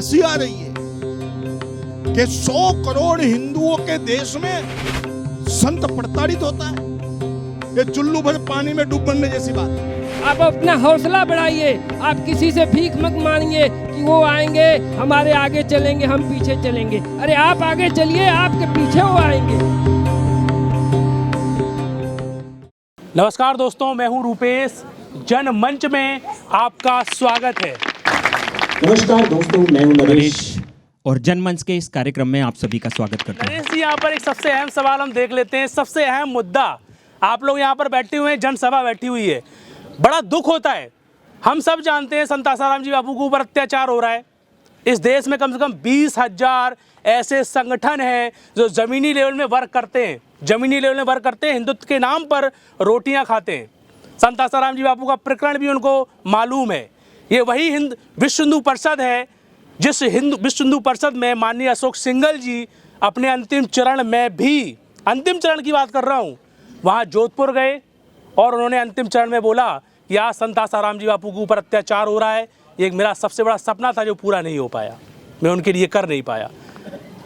हंसी आ रही है कि 100 करोड़ हिंदुओं के देश में संत प्रताड़ित होता है। ये चुल्लू भर पानी में डूब मरने जैसी बात है। आप अपना हौसला बढ़ाइए, आप किसी से भीख मत मांगिए कि वो आएंगे हमारे आगे चलेंगे हम पीछे चलेंगे। अरे आप आगे चलिए, आपके पीछे वो आएंगे। नमस्कार दोस्तों, मैं हूं रूपेश। जनमंच में आपका स्वागत है। नमस्कार दोस्तों, मैं हूं नरेश और जनमंच के इस कार्यक्रम में आप सभी का स्वागत करते हैं। नरेश जी, यहाँ पर एक सबसे अहम सवाल हम देख लेते हैं। सबसे अहम मुद्दा, आप लोग यहाँ पर बैठे हुए हैं, जनसभा बैठी हुई है। बड़ा दुख होता है, हम सब जानते हैं संत आसाराम जी बापू के ऊपर अत्याचार हो रहा है। इस देश में कम से कम 20,000 ऐसे संगठन हैं जो ज़मीनी लेवल में वर्क करते हैं, हिंदुत्व के नाम पर रोटियां खाते हैं। संत आसाराम जी बापू का प्रकरण भी उनको मालूम है। ये वही विश्व हिंदू परिषद है जिस विश्व हिंदू परिषद में माननीय अशोक सिंघल जी अपने अंतिम चरण में भी, अंतिम चरण की बात कर रहा हूँ, वहाँ जोधपुर गए और उन्होंने अंतिम चरण में बोला कि आज संत आसाराम जी बापू के ऊपर अत्याचार हो रहा है। ये एक मेरा सबसे बड़ा सपना था जो पूरा नहीं हो पाया, मैं उनके लिए कर नहीं पाया।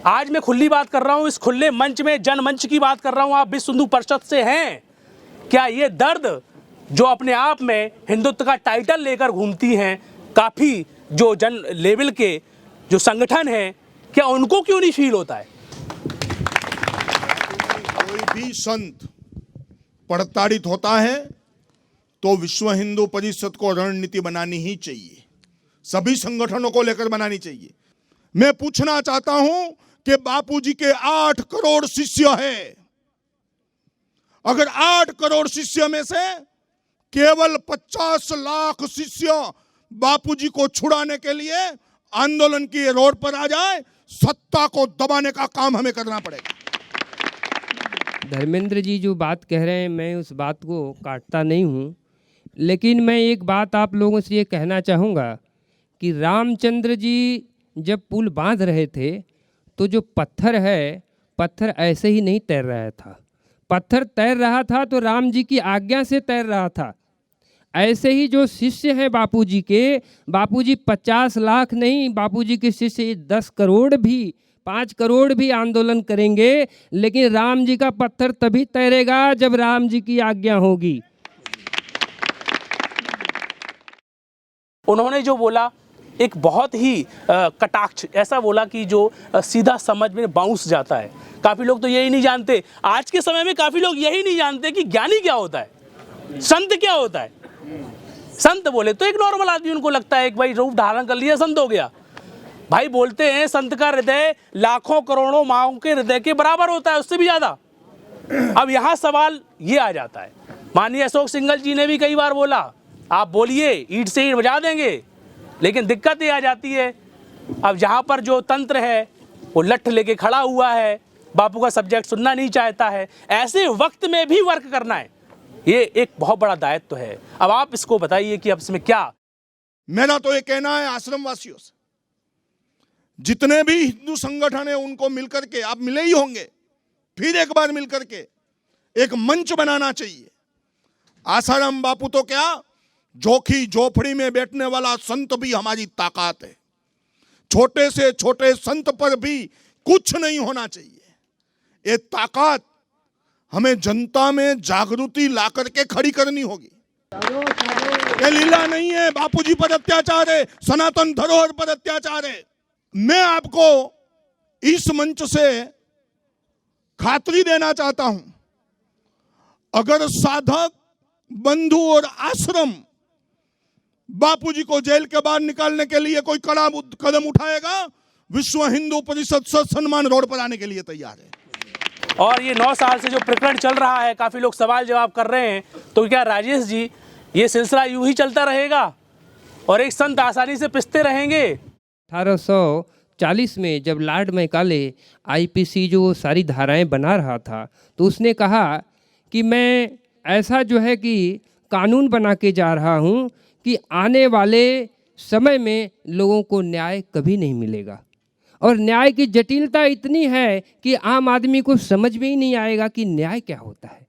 आज मैं खुली बात कर रहा हूँ, इस खुले मंच में, जनमंच की बात कर रहा हूँ। आप विश्व हिंदू परिषद से हैं, क्या ये दर्द जो अपने आप में हिंदुत्व का टाइटल लेकर घूमती हैं, काफ़ी जो जन लेवल के जो संगठन हैं, क्या उनको क्यों नहीं फील होता है? कोई भी संत प्रताड़ित होता है तो विश्व हिंदू परिषद को रणनीति बनानी ही चाहिए, सभी संगठनों को लेकर बनानी चाहिए। मैं पूछना चाहता हूं कि बापूजी के 8 करोड़ शिष्य हैं। अगर 8 करोड़ शिष्य में से केवल 50 लाख शिष्य बापूजी को छुड़ाने के लिए आंदोलन की रोड पर आ जाए, सत्ता को दबाने का काम हमें करना पड़ेगा। धर्मेंद्र जी जो बात कह रहे हैं, मैं उस बात को काटता नहीं हूँ, लेकिन मैं एक बात आप लोगों से ये कहना चाहूँगा कि रामचंद्र जी जब पुल बांध रहे थे तो जो पत्थर है, पत्थर ऐसे ही नहीं तैर रहा था। पत्थर तैर रहा था तो राम जी की आज्ञा से तैर रहा था। ऐसे ही जो शिष्य हैं बापूजी के, बापूजी 50 लाख नहीं, बापूजी के शिष्य 10 करोड़ भी, 5 करोड़ भी आंदोलन करेंगे, लेकिन राम जी का पत्थर तभी तैरेगा जब राम जी की आज्ञा होगी। उन्होंने जो बोला एक बहुत ही कटाक्ष ऐसा बोला कि जो सीधा समझ में बाउंस जाता है। काफ़ी लोग तो यही नहीं जानते, आज के समय में काफ़ी लोग यही नहीं जानते कि ज्ञानी क्या होता है, संत क्या होता है। संत बोले तो एक नॉर्मल आदमी, उनको लगता है कि भाई रूप धारण कर लिया संत हो गया। भाई बोलते हैं संत का हृदय लाखों करोड़ों माओं के हृदय के बराबर होता है, उससे भी ज़्यादा। अब यहाँ सवाल ये आ जाता है, माननीय अशोक सिंघल जी ने भी कई बार बोला, आप बोलिए ईंट से ईंट बजा देंगे, लेकिन दिक्कत ये आ जाती है अब जहाँ पर जो तंत्र है वो लठ लेके खड़ा हुआ है, बापू का सब्जेक्ट सुनना नहीं चाहता है। ऐसे वक्त में भी वर्क करना है, ये एक बहुत बड़ा दायित्व है। अब आप इसको बताइए कि अब इसमें क्या। मेरा तो ये कहना है आश्रम वासियों से, जितने भी हिंदू संगठन है उनको मिलकर के, आप मिले ही होंगे, फिर एक बार मिलकर के एक मंच बनाना चाहिए। आसाराम बापू तो क्या, जोखी झोपड़ी में बैठने वाला संत भी हमारी ताकत है। छोटे से छोटे संत पर भी कुछ नहीं होना चाहिए। ये ताकत हमें जनता में जागृति ला करके खड़ी करनी होगी। ये लीला नहीं है, बापूजी पर अत्याचार है, सनातन धरोहर पर अत्याचार है। मैं आपको इस मंच से खातरी देना चाहता हूं, अगर साधक, बंधु और आश्रम बापूजी को जेल के बाहर निकालने के लिए कोई कड़ा कदम उठाएगा, विश्व हिंदू परिषद सत्सन्मान रोड पर आने के लिए तैयार है। और ये 9 साल से जो प्रकरण चल रहा है, काफ़ी लोग सवाल जवाब कर रहे हैं, तो क्या राजेश जी ये सिलसिला यूं ही चलता रहेगा और एक संत आसानी से पिसते रहेंगे? 1840 में जब लॉर्ड मैकाले आईपीसी जो सारी धाराएं बना रहा था, तो उसने कहा कि मैं ऐसा जो है कि कानून बना के जा रहा हूं कि आने वाले समय में लोगों को न्याय कभी नहीं मिलेगा। और न्याय की जटिलता इतनी है कि आम आदमी को समझ में ही नहीं आएगा कि न्याय क्या होता है।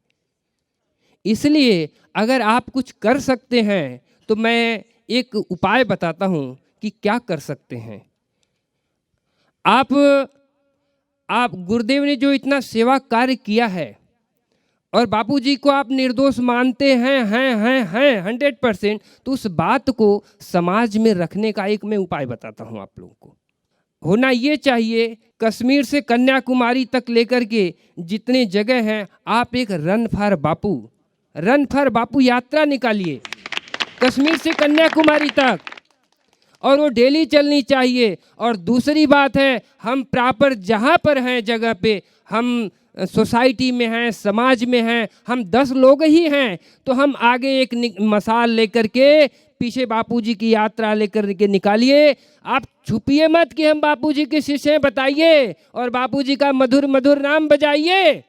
इसलिए अगर आप कुछ कर सकते हैं तो मैं एक उपाय बताता हूं कि क्या कर सकते हैं। आप गुरुदेव ने जो इतना सेवा कार्य किया है और बापूजी को आप निर्दोष मानते हैं 100%, तो उस बात को समाज में रखने का एक मैं उपाय बताता हूँ आप लोगों को। होना ये चाहिए, कश्मीर से कन्याकुमारी तक लेकर के जितने जगह हैं, आप एक रन फॉर बापू यात्रा निकालिए कश्मीर से कन्याकुमारी तक, और वो डेली चलनी चाहिए। और दूसरी बात है, हम प्रॉपर जहाँ पर हैं जगह पे, हम सोसाइटी में हैं, समाज में हैं, हम 10 लोग ही हैं, तो हम आगे एक मशाल लेकर के पीछे बापूजी की यात्रा लेकर के निकालिए। आप छुपिए मत कि हम बापूजी के शिष्य हैं, बताइए, और बापूजी का मधुर मधुर नाम बजाइए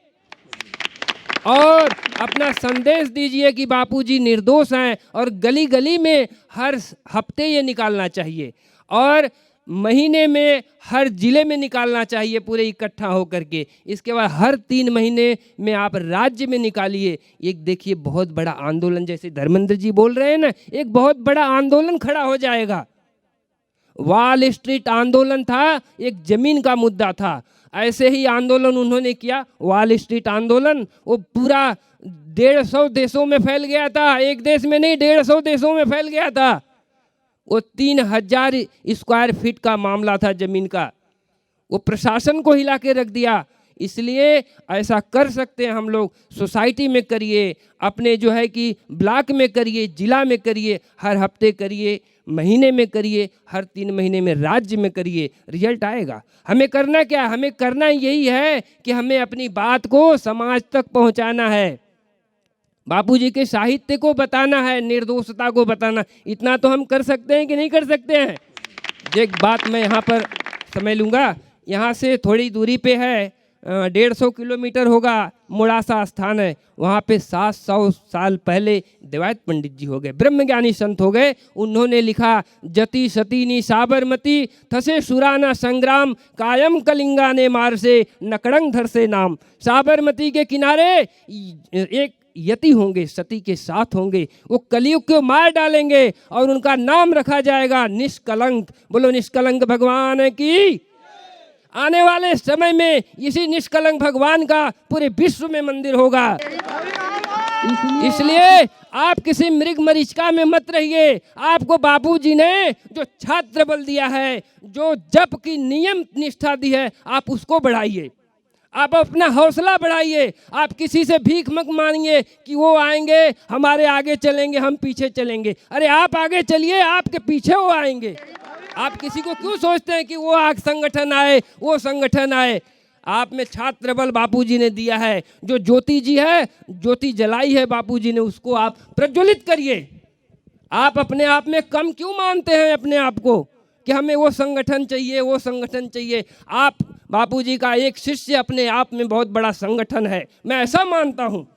और अपना संदेश दीजिए कि बापूजी निर्दोष हैं। और गली गली में हर हफ्ते ये निकालना चाहिए, और महीने में हर जिले में निकालना चाहिए पूरे इकट्ठा होकर के। इसके बाद हर 3 महीने में आप राज्य में निकालिए। एक देखिए बहुत बड़ा आंदोलन, जैसे धर्मेंद्र जी बोल रहे हैं ना, एक बहुत बड़ा आंदोलन खड़ा हो जाएगा। वॉल स्ट्रीट आंदोलन था, एक जमीन का मुद्दा था, ऐसे ही आंदोलन उन्होंने किया। वॉल स्ट्रीट आंदोलन वो पूरा 150 देशों में फैल गया था, एक देश में नहीं 150 देशों में फैल गया था। वो 3000 स्क्वायर फीट का मामला था जमीन का, वो प्रशासन को हिला के रख दिया। इसलिए ऐसा कर सकते हैं हम लोग, सोसाइटी में करिए, अपने जो है कि ब्लॉक में करिए, जिला में करिए, हर हफ्ते करिए, महीने में करिए, हर 3 महीने में राज्य में करिए, रिजल्ट आएगा। हमें करना क्या है? हमें करना यही है कि हमें अपनी बात को समाज तक पहुंचाना है, बापूजी के साहित्य को बताना है, निर्दोषता को बताना। इतना तो हम कर सकते हैं कि नहीं कर सकते हैं? एक बात मैं यहाँ पर समय लूँगा, यहाँ से थोड़ी दूरी पे है, 150 किलोमीटर होगा, मोड़ासा स्थान है। वहाँ पे 700 साल पहले देवायत पंडित जी हो गए, ब्रह्मज्ञानी संत हो गए। उन्होंने लिखा, जति सतीनी साबरमती थसे सुराना संग्राम, कायम कलिंगा ने मार से नकड़ंग धर से नाम। साबरमती के किनारे एक यति होंगे, सती के साथ होंगे, वो कलयुग को मार डालेंगे और उनका नाम रखा जाएगा निष्कलंक। बोलो निष्कलंक भगवान की। आने वाले समय में इसी निष्कलंक भगवान का पूरे विश्व में मंदिर होगा। इसलिए आप किसी मृग मरीचिका में मत रहिए। आपको बापूजी ने जो छात्र बल दिया है, जो जप की नियम निष्ठा दी है, आप उसको बढ़ाइए, आप अपना हौसला बढ़ाइए। आप किसी से भीख मत मांगिए कि वो आएंगे हमारे आगे चलेंगे, हम पीछे चलेंगे। अरे आप आगे चलिए, आपके पीछे वो आएंगे। आप किसी को क्यों सोचते हैं कि वो आग संगठन आए, वो संगठन आए? आप में छात्र बल बापूजी ने दिया है, जो ज्योति जी है, ज्योति जलाई है बापूजी ने, उसको आप प्रज्वलित करिए। आप अपने आप में कम क्यों मानते हैं अपने आप को कि हमें वो संगठन चाहिए, वो संगठन चाहिए? आप बापूजी का एक शिष्य अपने आप में बहुत बड़ा संगठन है, मैं ऐसा मानता हूँ।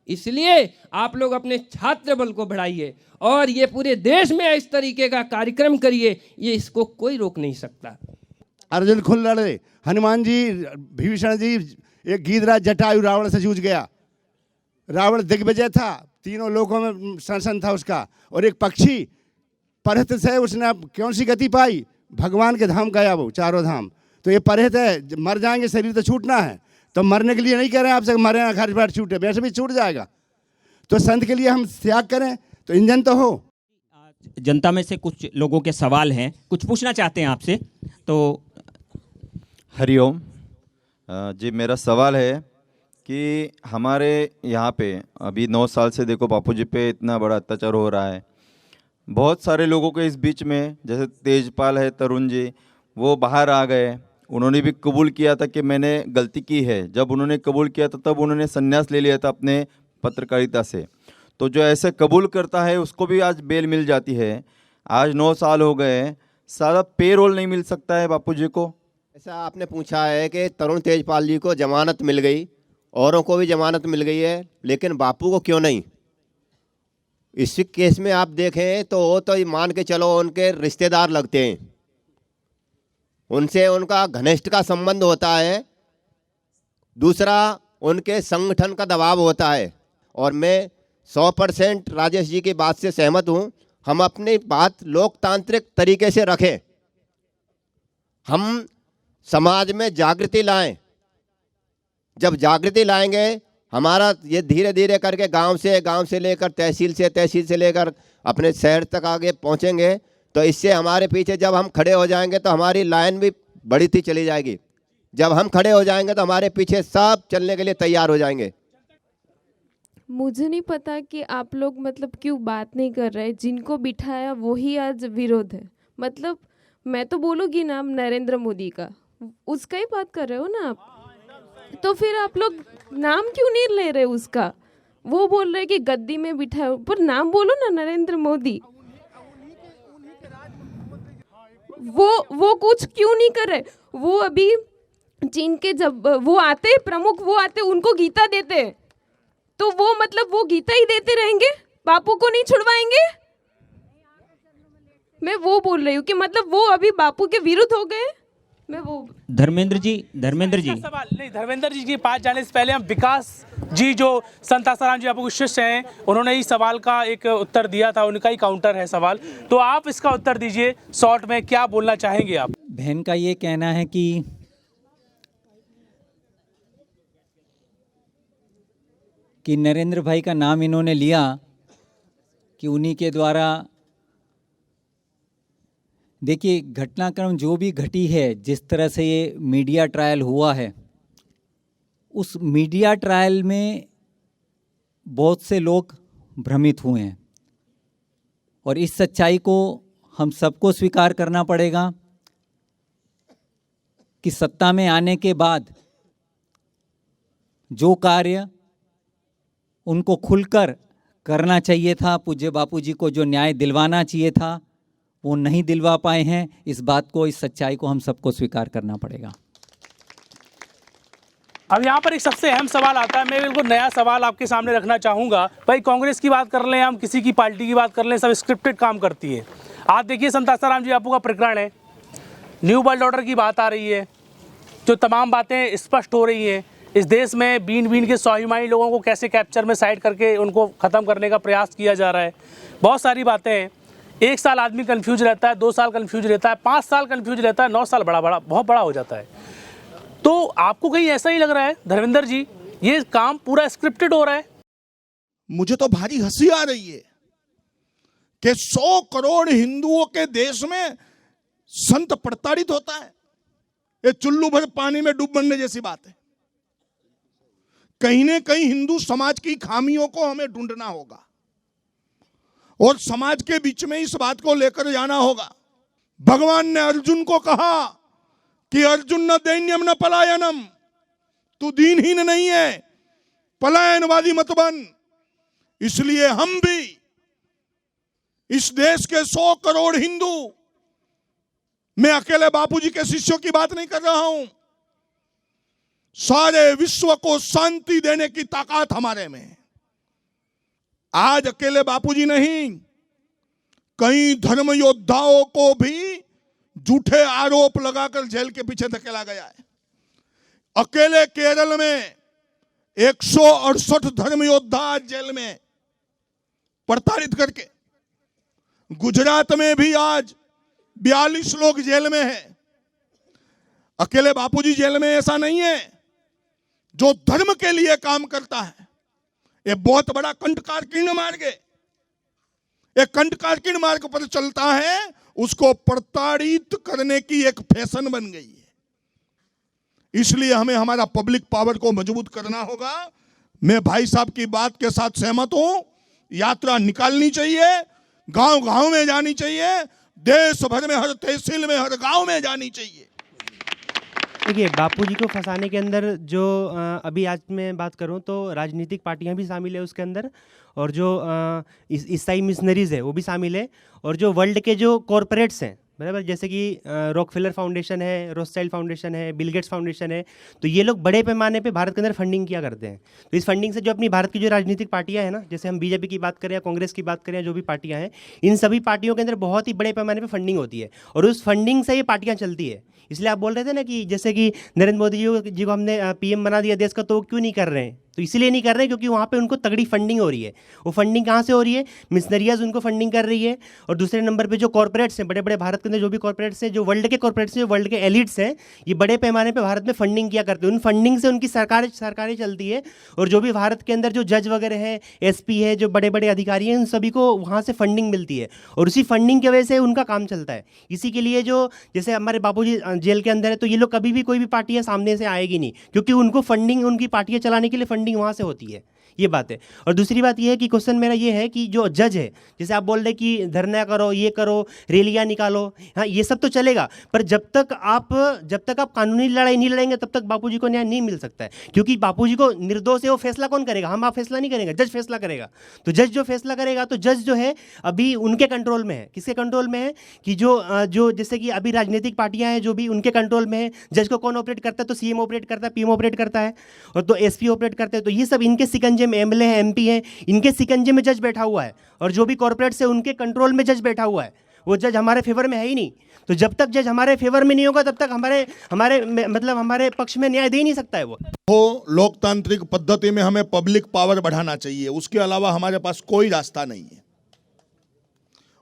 इसलिए आप लोग अपने छात्र बल को बढ़ाइए और ये पूरे देश में इस तरीके का कार्यक्रम करिए, ये इसको कोई रोक नहीं सकता। अर्जुन खुल लड़े, हनुमान जी, विभीषण जी, एक गीधराज जटायु रावण से जूझ गया। रावण दिग्विजय था, तीनों लोकों में शासन था उसका। और एक पक्षी परहित से उसने कौन सी गति पाई? भगवान के धाम गया वो, चारों धाम। तो ये परहित है, मर जाएंगे, शरीर तो छूटना है। तो मरने के लिए नहीं कह रहे हैं आपसे मरे ना घर बैठ छूटे, वैसे भी छूट जाएगा। तो संत के लिए हम त्याग करें तो इंजन तो हो। जनता में से कुछ लोगों के सवाल हैं, कुछ पूछना चाहते हैं आपसे, तो हरिओम जी। मेरा सवाल है कि हमारे यहाँ पे अभी 9 साल से देखो बापूजी पे इतना बड़ा अत्याचार हो रहा है। बहुत सारे लोगों के इस बीच में, जैसे तेजपाल है, तरुण जी, वो बाहर आ गए। उन्होंने भी कबूल किया था कि मैंने गलती की है। जब उन्होंने कबूल किया था तब उन्होंने संन्यास ले लिया था अपने पत्रकारिता से। तो जो ऐसे कबूल करता है उसको भी आज बेल मिल जाती है। आज 9 साल हो गए, सारा पे रोल नहीं मिल सकता है बापूजी को? ऐसा आपने पूछा है कि तरुण तेजपाल जी को जमानत मिल गई, औरों को भी जमानत मिल गई है, लेकिन बापू को क्यों नहीं? इस केस में आप देखें तो वो तो मान के चलो उनके रिश्तेदार लगते हैं, उनसे उनका घनिष्ठ का संबंध होता है। दूसरा, उनके संगठन का दबाव होता है। और मैं 100% राजेश जी की बात से सहमत हूँ। हम अपनी बात लोकतांत्रिक तरीके से रखें। हम समाज में जागृति लाएं। जब जागृति लाएंगे, हमारा ये धीरे धीरे करके गांव से लेकर तहसील से लेकर अपने शहर तक आगे पहुंचेंगे, तो इससे हमारे पीछे जब हम खड़े हो जाएंगे तो हमारी लाइन भी बढ़ती चली जाएगी। जब हम खड़े हो जाएंगे तो हमारे पीछे सब चलने के लिए तैयार हो जाएंगे। मुझे नहीं पता कि आप लोग मतलब क्यों बात नहीं कर रहे। जिनको बिठाया वही आज विरोध है। मतलब मैं तो बोलूँगी नाम नरेंद्र मोदी का, उसका ही बात कर रहे हो ना आप, तो फिर आप लोग नाम क्यों नहीं ले रहे उसका? वो बोल रहे कि गद्दी में बिठाओ, पर नाम बोलो ना नरेंद्र मोदी। वो कुछ क्यों नहीं कर रहे? वो अभी चीन के जब वो आते प्रमुख, वो आते उनको गीता देते, तो वो मतलब वो गीता ही देते रहेंगे, बापू को नहीं छुड़वाएंगे। मैं वो बोल रही हूँ कि मतलब वो अभी बापू के विरुद्ध हो गए। मैं वो धर्मेंद्र जी सवाल नहीं, धर्मेंद्र जी के पास जाने से पहले हम विकास जी जो संत आसाराम जी बापू के शिष्य हैं, उन्होंने इस सवाल का एक उत्तर दिया था, उनका ही काउंटर है सवाल, तो आप इसका उत्तर दीजिए शॉर्ट में, क्या बोलना चाहेंगे आप? बहन का ये कहना है कि नरेंद्र भाई का नाम इन्होंने लिया कि उन्हीं के द्वारा, देखिए घटनाक्रम जो भी घटी है, जिस तरह से ये मीडिया ट्रायल हुआ है, उस मीडिया ट्रायल में बहुत से लोग भ्रमित हुए हैं और इस सच्चाई को हम सबको स्वीकार करना पड़ेगा कि सत्ता में आने के बाद जो कार्य उनको खुलकर करना चाहिए था, पूज्य बापूजी को जो न्याय दिलवाना चाहिए था, वो नहीं दिलवा पाए हैं। इस बात को, इस सच्चाई को हम सबको स्वीकार करना पड़ेगा। अब यहाँ पर एक सबसे अहम सवाल आता है, मैं बिल्कुल नया सवाल आपके सामने रखना चाहूँगा। भाई कांग्रेस की बात कर लें, हम किसी की पार्टी की बात कर लें, सब स्क्रिप्टेड काम करती है। आज देखिए संत आसाराम जी बापू का प्रकरण है, न्यू वर्ल्ड ऑर्डर की बात आ रही है, जो तमाम बातें स्पष्ट हो रही हैं। इस देश में बीन बीन के स्वाभिमानी लोगों को कैसे कैप्चर में साइड करके उनको ख़त्म करने का प्रयास किया जा रहा है। बहुत सारी बातें हैं। 1 साल आदमी कंफ्यूज रहता है, 2 साल कंफ्यूज रहता है, 5 साल कंफ्यूज रहता है, 9 साल बहुत बड़ा हो जाता है। तो आपको कहीं ऐसा ही लग रहा है धर्मेंद्र जी, ये काम पूरा स्क्रिप्टेड हो रहा है? मुझे तो भारी हंसी आ रही है कि 100 करोड़ हिंदुओं के देश में संत प्रताड़ित होता है। ये चुल्लू भर पानी में डूब मरने जैसी बात है। कहीं ना कहीं हिंदू समाज की खामियों को हमें ढूंढना होगा और समाज के बीच में इस बात को लेकर जाना होगा। भगवान ने अर्जुन को कहा कि अर्जुन न दैन्यम न पलायनम, तू दीनहीन नहीं है, पलायनवादी मत बन। इसलिए हम भी इस देश के 100 करोड़ हिंदू, मैं अकेले बापूजी के शिष्यों की बात नहीं कर रहा हूं, सारे विश्व को शांति देने की ताकत हमारे में है। आज अकेले बापूजी नहीं, कई धर्म योद्धाओं को भी झूठे आरोप लगाकर जेल के पीछे धकेला गया है। अकेले केरल में 168 धर्म योद्धा आज जेल में प्रताड़ित करके, गुजरात में भी आज 42 लोग जेल में हैं। अकेले बापूजी जेल में ऐसा नहीं है। जो धर्म के लिए काम करता है, ये बहुत बड़ा कंटकारकीर्ण मार्ग है, एक कंटकारकीर्ण मार्ग पर चलता है, उसको प्रताड़ित करने की एक फैशन बन गई है। इसलिए हमें हमारा पब्लिक पावर को मजबूत करना होगा। मैं भाई साहब की बात के साथ सहमत हूं। यात्रा निकालनी चाहिए, गांव गांव में जानी चाहिए, देश भर में हर तहसील में, हर गांव में जानी चाहिए। देखिए, बापूजी को फंसाने के अंदर जो अभी आज मैं बात करूं तो राजनीतिक पार्टियां भी शामिल है उसके अंदर, और जो ईसाई मिशनरीज है वो भी शामिल है, और जो वर्ल्ड के जो कॉरपोरेट्स हैं, बराबर, जैसे कि रॉकफेलर फाउंडेशन है, रोथस्चाइल्ड फाउंडेशन है, बिल गेट्स फाउंडेशन है, तो ये लोग बड़े पैमाने पे भारत के अंदर फंडिंग किया करते हैं। तो इस फंडिंग से जो अपनी भारत की जो राजनीतिक पार्टियां हैं ना, जैसे हम बीजेपी की बात करें या कांग्रेस की बात करें, जो भी पार्टियां हैं, इन सभी पार्टियों के अंदर बहुत ही बड़े पैमाने पे फंडिंग होती है और उस फंडिंग से ये पार्टियां चलती है। इसलिए आप बोल रहे थे ना कि जैसे कि नरेंद्र मोदी जी को हमने पीएम बना दिया देश का, तो वो क्यों नहीं कर रहे हैं? तो इसीलिए नहीं कर रहे क्योंकि वहाँ पे उनको तगड़ी फंडिंग हो रही है। वो फंडिंग कहाँ से हो रही है? मिशनरियाज उनको फंडिंग कर रही है। और दूसरे नंबर पे जो कॉर्पोरेट्स हैं, बड़े बड़े भारत के अंदर जो भी कॉर्पोरेट्स हैं, जो वर्ल्ड के कॉर्पोरेट्स हैं, वर्ल्ड के एलिट्स हैं, ये बड़े पैमाने पे भारत में फंडिंग किया करते हैं। उन फंडिंग से उनकी सरकारें चलती है। और जो भी भारत के अंदर जो जज वगैरह हैं, एसपी है, जो बड़े बड़े अधिकारी हैं, उन सभी को वहाँ से फंडिंग मिलती है और उसी फंडिंग की वजह से उनका काम चलता है। इसी के लिए जो जैसे हमारे बापूजी जेल के अंदर है, तो ये लोग कभी भी कोई भी पार्टियाँ सामने से आएगी नहीं, क्योंकि उनको फंडिंग, उनकी पार्टियाँ चलाने के लिए फंडिंग वहाँ से होती है। ये बात है। और दूसरी बात ये है कि क्वेश्चन मेरा ये है कि जो जज है, जैसे आप बोल रहे कि धरना करो, ये करो, रैलियां निकालो, हाँ ये सब तो चलेगा, पर जब तक आप कानूनी लड़ाई नहीं लड़ेंगे तब तक बापूजी को न्याय नहीं मिल सकता है। क्योंकि बापूजी को निर्दोष है वो फैसला कौन करेगा? हम आप फैसला नहीं करेंगे, जज फैसला करेगा। तो जज जो फैसला करेगा, तो जज जो है अभी उनके कंट्रोल में है। किसके कंट्रोल में है? कि जो जैसे कि अभी राजनीतिक पार्टियां हैं जो भी उनके कंट्रोल में है। जज को कौन ऑपरेट करता है? तो सीएम ऑपरेट करता है, पीएम ऑपरेट करता है, और तो एसपी ऑपरेट करते हैं। तो ये सब इनके सिकंजे में, एमएलए हैं, एमपी हैं, इनके सिकंजे में जज बैठा हुआ है। और जो भी कॉर्पोरेट्स है उनके कंट्रोल में जज बैठा हुआ है। वो जज हमारे फेवर में है ही नहीं। तो जब तक जज हमारे फेवर में नहीं होगा तब तक हमारे पक्ष में न्याय दे ही नहीं सकता है वो। लोकतांत्रिक पद्धति में हमें पब्लिक पावर बढ़ाना चाहिए, उसके अलावा हमारे पास कोई रास्ता नहीं है।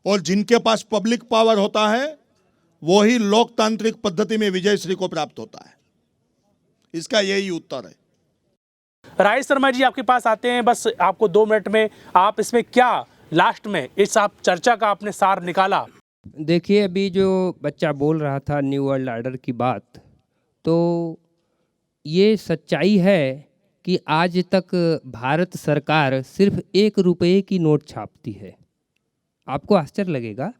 और जिनके पास पब्लिक पावर होता है वो ही लोकतांत्रिक पद्धति में विजयश्री को प्राप्त होता है। इसका यही उत्तर है। राजेश शर्मा जी आपके पास आते हैं, बस आपको 2 मिनट में आप इसमें क्या लास्ट में इस आप चर्चा का आपने सार निकाला? देखिए, अभी जो बच्चा बोल रहा था न्यू वर्ल्ड ऑर्डर की बात, तो ये सच्चाई है कि आज तक भारत सरकार सिर्फ 1 रुपये की नोट छापती है। आपको आश्चर्य लगेगा।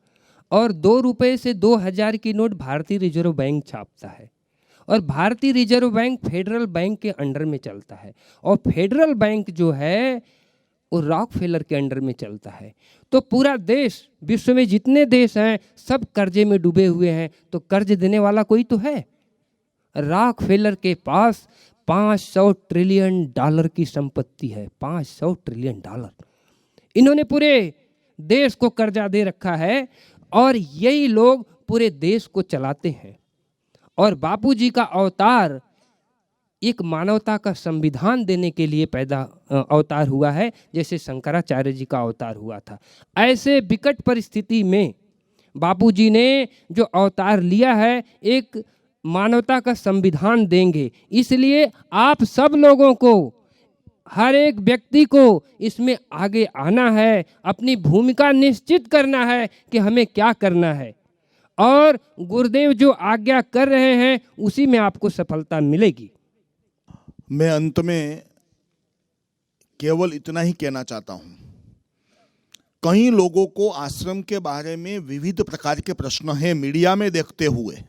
और 2 रुपये से 2000 की नोट भारतीय रिजर्व बैंक छापता है। और भारतीय रिजर्व बैंक फेडरल बैंक के अंडर में चलता है। और फेडरल बैंक जो है वो रॉकफेलर के अंडर में चलता है। तो पूरा देश, विश्व में जितने देश हैं सब कर्जे में डूबे हुए हैं। तो कर्ज देने वाला कोई तो है। रॉकफेलर के पास $500 ट्रिलियन की संपत्ति है। $500 ट्रिलियन। इन्होंने पूरे देश को कर्जा दे रखा है और यही लोग पूरे देश को चलाते हैं। और बापूजी का अवतार एक मानवता का संविधान देने के लिए अवतार हुआ है, जैसे शंकराचार्य जी का अवतार हुआ था। ऐसे विकट परिस्थिति में बापूजी ने जो अवतार लिया है, एक मानवता का संविधान देंगे। इसलिए आप सब लोगों को, हर एक व्यक्ति को इसमें आगे आना है, अपनी भूमिका निश्चित करना है कि हमें क्या करना है। और गुरुदेव जो आज्ञा कर रहे हैं उसी में आपको सफलता मिलेगी। मैं अंत में केवल इतना ही कहना चाहता हूं, कई लोगों को आश्रम के बारे में विविध प्रकार के प्रश्न हैं मीडिया में देखते हुए।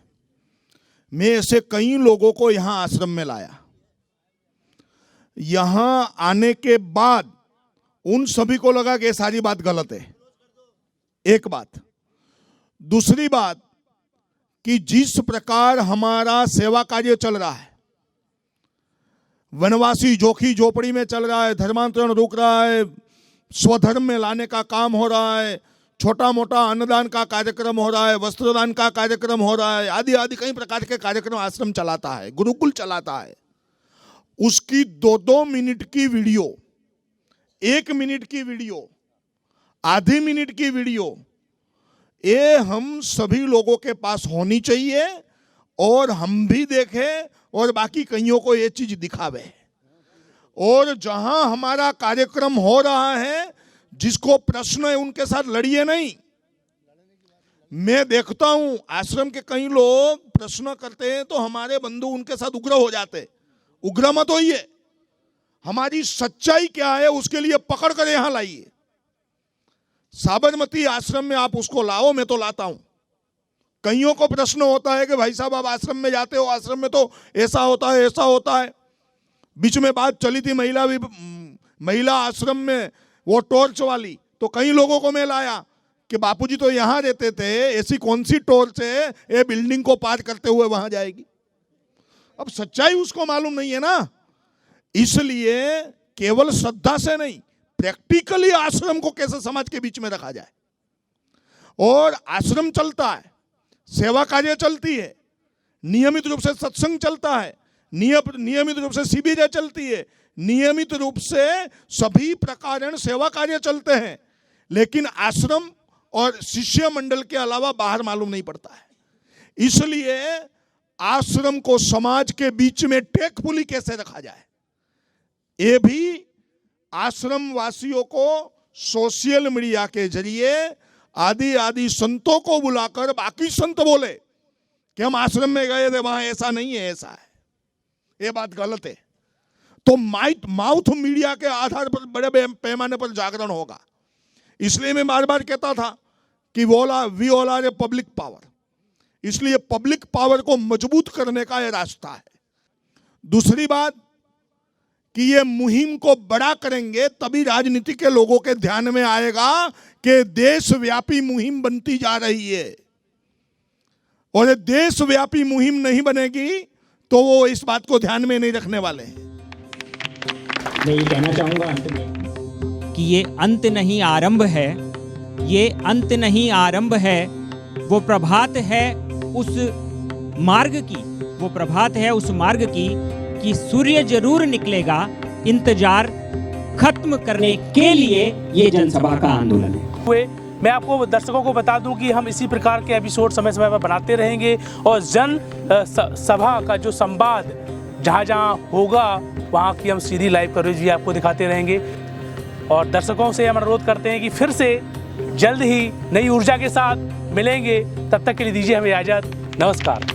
मैं ऐसे कई लोगों को यहां आश्रम में लाया। यहां आने के बाद उन सभी को लगा कि सारी बात गलत है। एक बात। दूसरी बात कि जिस प्रकार हमारा सेवा कार्य चल रहा है, वनवासी जोखी झोपड़ी में चल रहा है, धर्मांतरण रुक रहा है, स्वधर्म में लाने का काम हो रहा है, छोटा मोटा अन्नदान का कार्यक्रम हो रहा है, वस्त्रदान का कार्यक्रम हो रहा है, आदि आदि कई प्रकार के कार्यक्रम आश्रम चलाता है, गुरुकुल चलाता है। उसकी 2-2 मिनट की वीडियो, 1 मिनट की वीडियो, आधी मिनट की वीडियो, ये हम सभी लोगों के पास होनी चाहिए और हम भी देखें और बाकी कईयों को ये चीज दिखावे। और जहां हमारा कार्यक्रम हो रहा है, जिसको प्रश्न है उनके साथ लड़िए नहीं। मैं देखता हूं आश्रम के कई लोग प्रश्न करते हैं तो हमारे बंधु उनके साथ उग्र हो जाते। उग्र मत होइए, हमारी सच्चाई क्या है उसके लिए पकड़ कर यहां लाइए। साबरमती आश्रम में आप उसको लाओ, मैं तो लाता हूं। कईयों को प्रश्न होता है कि भाई साहब आप आश्रम में जाते हो, आश्रम में तो ऐसा होता है, ऐसा होता है। बीच में बात चली थी महिला आश्रम में वो टॉर्च वाली, तो कई लोगों को मैं लाया कि बापूजी तो यहां रहते थे, ऐसी कौन सी टॉर्च है ये बिल्डिंग को पार करते हुए वहां जाएगी। अब सच्चाई उसको मालूम नहीं है ना। इसलिए केवल श्रद्धा से नहीं, प्रैक्टिकली आश्रम को कैसे समाज के बीच में रखा जाए। और आश्रम चलता है, सेवा कार्य चलती है, नियमित रूप से सत्संग चलता है, नियमित रूप से शिविरें चलती है, नियमित रूप से सभी प्रकार सेवा कार्य चलते हैं, लेकिन आश्रम और शिष्य मंडल के अलावा बाहर मालूम नहीं पड़ता है। इसलिए आश्रम को समाज के बीच में टेकफुली कैसे रखा जाए, ये भी आश्रम वासियों को सोशल मीडिया के जरिए आदि संतों को बुलाकर बाकी संत बोले कि हम आश्रम में गए थे, वहां ऐसा नहीं है, ऐसा है, ये बात गलत है। तो माउथ मीडिया के आधार पर बड़े पैमाने पर जागरण होगा। इसलिए मैं बार बार कहता था कि we all are a public power, इसलिए पब्लिक पावर को मजबूत करने का यह रास्ता है। दूसरी बात कि ये मुहिम को बड़ा करेंगे तभी राजनीति के लोगों के ध्यान में आएगा कि देशव्यापी मुहिम बनती जा रही है, और ये देशव्यापी मुहिम नहीं बनेगी तो वो इस बात को ध्यान में नहीं रखने वाले हैं। मैं ये कहना चाहूँगा अंत में कि ये अंत नहीं आरंभ है, ये अंत नहीं आरंभ है, वो प्रभात है उस मार्ग की, वो प्रभात है उस मार्ग की कि सूर्य जरूर निकलेगा, इंतजार खत्म करने के लिए ये जनसभा का आंदोलन है। मैं आपको दर्शकों को बता दूं कि हम इसी प्रकार के एपिसोड समय समय पर बनाते रहेंगे और जन सभा का जो संवाद जहाँ जहाँ होगा वहाँ की हम सीधी लाइव कवरेज भी आपको दिखाते रहेंगे। और दर्शकों से हम अनुरोध करते हैं कि फिर से जल्द ही नई ऊर्जा के साथ मिलेंगे, तब तक के लिए दीजिए हमें इजाज़त। नमस्कार।